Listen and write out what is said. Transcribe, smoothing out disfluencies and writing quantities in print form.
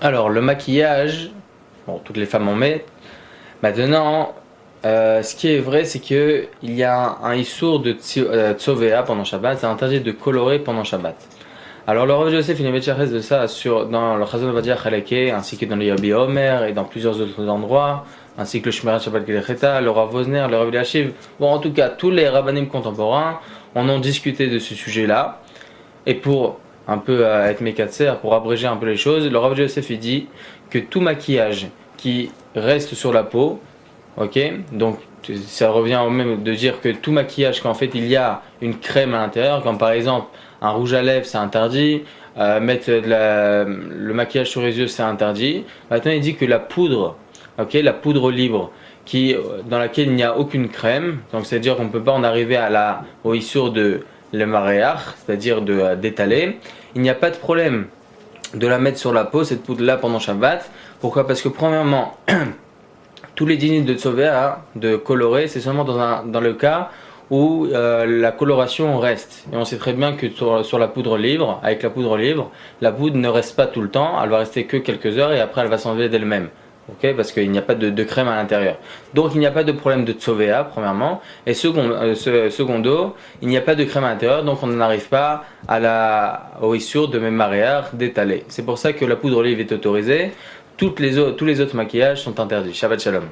Alors le maquillage, bon toutes les femmes en mettent. Maintenant, ce qui est vrai c'est que il y a un issour de tsovea pendant Shabbat, c'est interdit de colorer pendant Shabbat. Alors le Rav Yosef il est métier de ça dans le Chazon Ovadia Chaleke ainsi que dans le Yabi Omer et dans plusieurs autres endroits, ainsi que le Shmirat Shabbat Gelecheta, le Rav Wosner, le Rav Eliashiv. Bon en tout cas tous les rabbanim contemporains en ont discuté de ce sujet-là. Et pour un peu être mécatser, pour abréger un peu les choses, le Rav Yosef il dit que tout maquillage qui reste sur la peau, ok, donc ça revient au même de dire que tout maquillage qu'en fait il y a une crème à l'intérieur, comme par exemple un rouge à lèvres c'est interdit, mettre le maquillage sur les yeux c'est interdit. Maintenant il dit que la poudre, ok, la poudre libre dans laquelle il n'y a aucune crème, donc c'est à dire qu'on ne peut pas en arriver au issour de le maréach, c'est-à-dire d'étaler, il n'y a pas de problème de la mettre sur la peau, cette poudre-là, pendant Shabbat. Pourquoi? Parce que premièrement, tous les dîners de Tzovea, de colorer, c'est seulement dans le cas où la coloration reste. Et on sait très bien que sur la poudre libre, avec la poudre libre, la poudre ne reste pas tout le temps, elle va rester que quelques heures et après elle va s'enlever d'elle-même. Okay, parce qu'il n'y a pas de crème à l'intérieur. Donc il n'y a pas de problème de tsovea, premièrement. Et secondo, il n'y a pas de crème à l'intérieur, donc on n'arrive pas au issour de mémaréar d'étaler. C'est pour ça que la poudre olive est autorisée. Tous les autres maquillages sont interdits. Shabbat shalom.